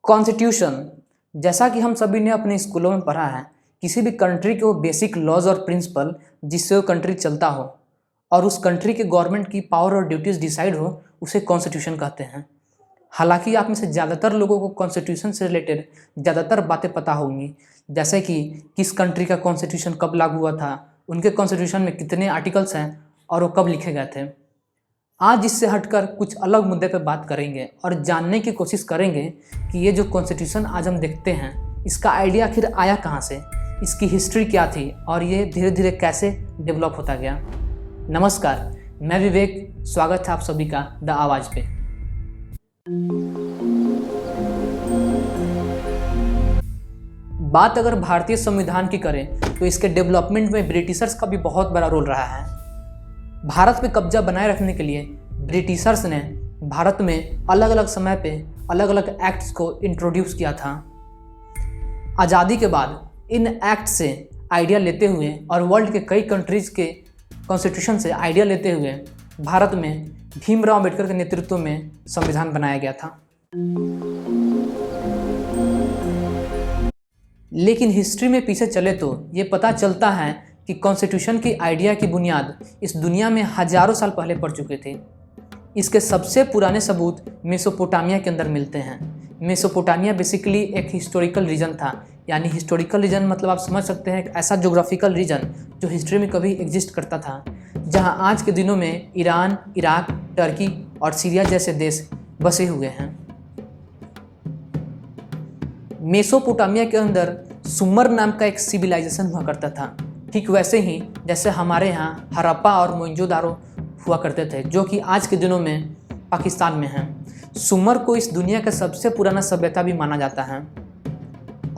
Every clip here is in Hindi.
कॉन्स्टिट्यूशन, जैसा कि हम सभी ने अपने स्कूलों में पढ़ा है, किसी भी कंट्री के वो बेसिक लॉज और प्रिंसिपल जिससे वो कंट्री चलता हो और उस कंट्री के गवर्नमेंट की पावर और ड्यूटीज़ डिसाइड हो, उसे कॉन्स्टिट्यूशन कहते हैं। हालांकि आप में से ज़्यादातर लोगों को कॉन्स्टिट्यूशन से रिलेटेड ज़्यादातर बातें पता होंगी, जैसे कि किस कंट्री का कॉन्स्टिट्यूशन कब लागू हुआ था, उनके कॉन्स्टिट्यूशन में कितने आर्टिकल्स हैं और वो कब लिखे गए थे। आज इससे हटकर कुछ अलग मुद्दे पर बात करेंगे और जानने की कोशिश करेंगे कि ये जो कॉन्स्टिट्यूशन आज हम देखते हैं, इसका आइडिया आखिर आया कहाँ से, इसकी हिस्ट्री क्या थी और ये धीरे धीरे कैसे डेवलप होता गया। नमस्कार, मैं विवेक, स्वागत है आप सभी का द आवाज़ पे। बात अगर भारतीय संविधान की करें तो इसके डेवलपमेंट में ब्रिटिशर्स का भी बहुत बड़ा रोल रहा है। भारत पे कब्जा बनाए रखने के लिए ब्रिटिशर्स ने भारत में अलग अलग समय पे अलग अलग एक्ट्स को इंट्रोड्यूस किया था। आज़ादी के बाद इन एक्ट से आइडिया लेते हुए और वर्ल्ड के कई कंट्रीज़ के कॉन्स्टिट्यूशन से आइडिया लेते हुए भारत में भीमराव अम्बेडकर के नेतृत्व में संविधान बनाया गया था। लेकिन हिस्ट्री में पीछे चले तो ये पता चलता है कि कॉन्स्टिट्यूशन की आइडिया की बुनियाद इस दुनिया में हजारों साल पहले पड़ चुके थे। इसके सबसे पुराने सबूत मेसोपोटामिया के अंदर मिलते हैं। मेसोपोटामिया बेसिकली एक हिस्टोरिकल रीजन था, यानी हिस्टोरिकल रीजन मतलब आप समझ सकते हैं एक ऐसा जोग्राफिकल रीजन जो हिस्ट्री में कभी एग्जिस्ट करता था, जहां आज के दिनों में ईरान, इराक, टर्की और सीरिया जैसे देश बसे हुए हैं। मेसोपोटामिया के अंदर सुमर नाम का एक सिविलाइजेशन हुआ करता था, ठीक वैसे ही जैसे हमारे यहाँ हड़प्पा और मोहनजोदारो हुआ करते थे, जो कि आज के दिनों में पाकिस्तान में हैं। सुमर को इस दुनिया का सबसे पुराना सभ्यता भी माना जाता है।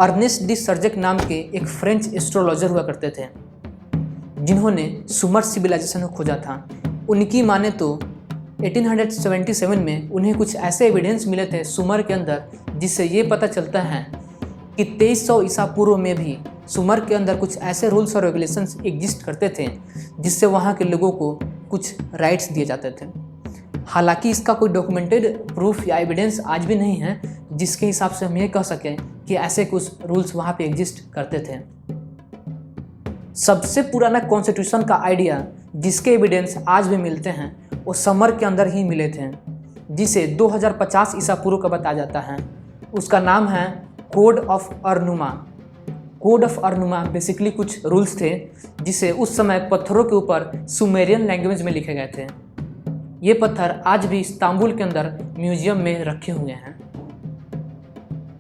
अर्नेस्ट डी सर्जेक नाम के एक फ्रेंच एस्ट्रोलॉजर हुआ करते थे, जिन्होंने सुमर सिविलाइजेशन को खोजा था। उनकी माने तो 1877 में उन्हें कुछ ऐसे एविडेंस मिले थे सुमर के अंदर, जिससे ये पता चलता है कि 2300 ईसा पूर्व में भी सुमर के अंदर कुछ ऐसे रूल्स और रेगुलेशंस एग्जिस्ट करते थे जिससे वहाँ के लोगों को कुछ राइट्स दिए जाते थे। हालांकि इसका कोई डॉक्यूमेंटेड प्रूफ या एविडेंस आज भी नहीं है जिसके हिसाब से हम ये कह सकें कि ऐसे कुछ रूल्स वहाँ पे एग्जिस्ट करते थे। सबसे पुराना कॉन्स्टिट्यूशन का आइडिया जिसके एविडेंस आज भी मिलते हैं वो सुमर के अंदर ही मिले थे, जिसे 2050 ईसा पूर्व का बताया जाता है। उसका नाम है कोड ऑफ अर्नुमा। कोड ऑफ अर्नुमा बेसिकली कुछ रूल्स थे जिसे उस समय पत्थरों के ऊपर सुमेरियन लैंग्वेज में लिखे गए थे। ये पत्थर आज भी इस्तांबुल के अंदर म्यूजियम में रखे हुए हैं।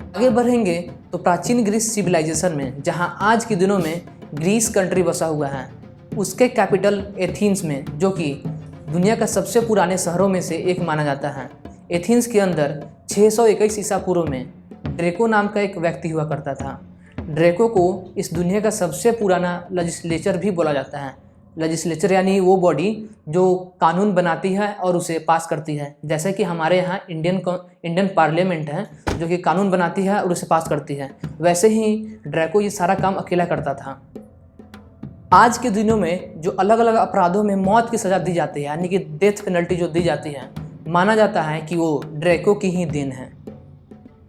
आगे बढ़ेंगे तो प्राचीन ग्रीस सिविलाइजेशन में, जहां आज के दिनों में ग्रीस कंट्री बसा हुआ है, उसके कैपिटल एथेंस में, जो कि दुनिया का सबसे पुराने शहरों में से एक माना जाता है। एथेंस के अंदर 621 ईसा पूर्व में ड्रेको नाम का एक व्यक्ति हुआ करता था। ड्रेको को इस दुनिया का सबसे पुराना लेजिस्लेचर भी बोला जाता है। लेजिस्लेचर यानी वो बॉडी जो कानून बनाती है और उसे पास करती है, जैसे कि हमारे यहाँ इंडियन पार्लियामेंट है जो कि कानून बनाती है और उसे पास करती है, वैसे ही ड्रेको ये सारा काम अकेला करता था। आज के दिनों में जो अलग अलग अपराधों में मौत की सज़ा दी जाती है, यानी कि डेथ पेनल्टी जो दी जाती है, माना जाता है कि वो ड्रेको की ही देन है।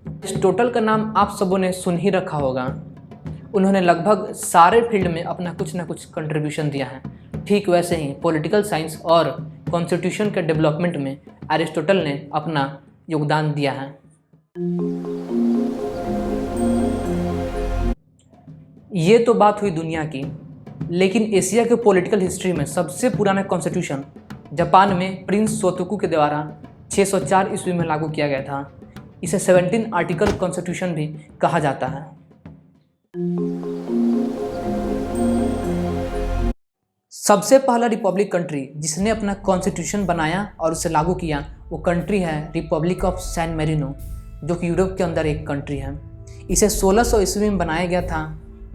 एरिस्टोटल का नाम आप सबों ने सुन ही रखा होगा। उन्होंने लगभग सारे फील्ड में अपना कुछ ना कुछ कंट्रीब्यूशन दिया है। ठीक वैसे ही पॉलिटिकल साइंस और कॉन्स्टिट्यूशन के डेवलपमेंट में एरिस्टोटल ने अपना योगदान दिया है। ये तो बात हुई दुनिया की, लेकिन एशिया के पॉलिटिकल हिस्ट्री में सबसे पुराना कॉन्स्टिट्यूशन जापान में प्रिंस सोतोकू के द्वारा 604 ईस्वी में लागू किया गया था। इसे 17 आर्टिकल कॉन्स्टिट्यूशन भी कहा जाता है। सबसे पहला रिपब्लिक कंट्री जिसने अपना कॉन्स्टिट्यूशन बनाया और उसे लागू किया वो कंट्री है रिपब्लिक ऑफ सैन मेरिनो, जो कि यूरोप के अंदर एक कंट्री है। इसे 1600 ईस्वी में बनाया गया था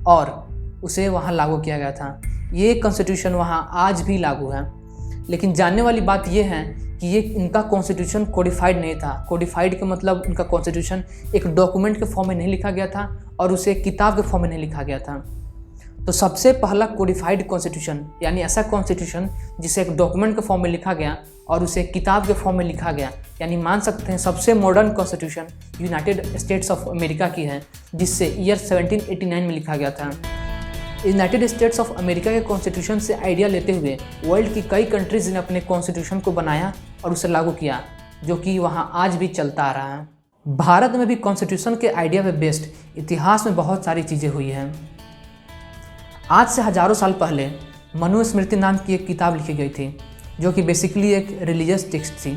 और उसे वहाँ लागू किया गया था। ये कॉन्स्टिट्यूशन वहाँ आज भी लागू है। लेकिन जानने वाली बात यह है कि ये इनका कॉन्स्टिट्यूशन कोडिफाइड नहीं था। कोडिफाइड का मतलब उनका कॉन्स्टिट्यूशन एक डॉक्यूमेंट के फॉर्म में नहीं लिखा गया था और उसे एक किताब के फॉर्म में नहीं लिखा गया था। तो सबसे पहला कोडिफाइड कॉन्स्टिट्यूशन यानी ऐसा कॉन्स्टिट्यूशन जिसे एक डॉक्यूमेंट के फॉर्म में लिखा गया और उसे किताब के फॉर्म में लिखा गया, यानी मान सकते हैं सबसे modern constitution United states of America की है, जिससे ईयर 1789 में लिखा गया था। यूनाइटेड स्टेट्स ऑफ अमेरिका के कॉन्स्टिट्यूशन से आइडिया लेते हुए वर्ल्ड की कई कंट्रीज ने अपने कॉन्स्टिट्यूशन को बनाया और उसे लागू किया, जो कि वहाँ आज भी चलता आ रहा है। भारत में भी कॉन्स्टिट्यूशन के आइडिया पे बेस्ड इतिहास में बहुत सारी चीज़ें हुई हैं। आज से हज़ारों साल पहले मनुस्मृति नाम की एक किताब लिखी गई थी, जो कि बेसिकली एक रिलीजियस टेक्स्ट थी।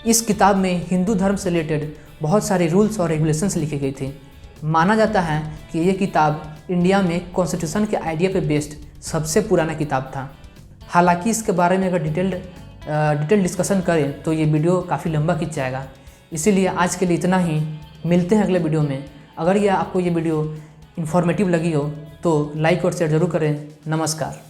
इस किताब में हिंदू धर्म से रिलेटेड बहुत सारे रूल्स और रेगुलेशंस लिखी गई थी। माना जाता है कि ये किताब इंडिया में कॉन्स्टिट्यूशन के आइडिया पे बेस्ड सबसे पुराना किताब था। हालांकि इसके बारे में अगर डिटेल डिस्कशन करें तो ये वीडियो काफ़ी लंबा खिंच जाएगा, इसीलिए आज के लिए इतना ही। मिलते हैं अगले वीडियो में। अगर आपको ये वीडियो इन्फॉर्मेटिव लगी हो तो लाइक और शेयर ज़रूर करें। नमस्कार।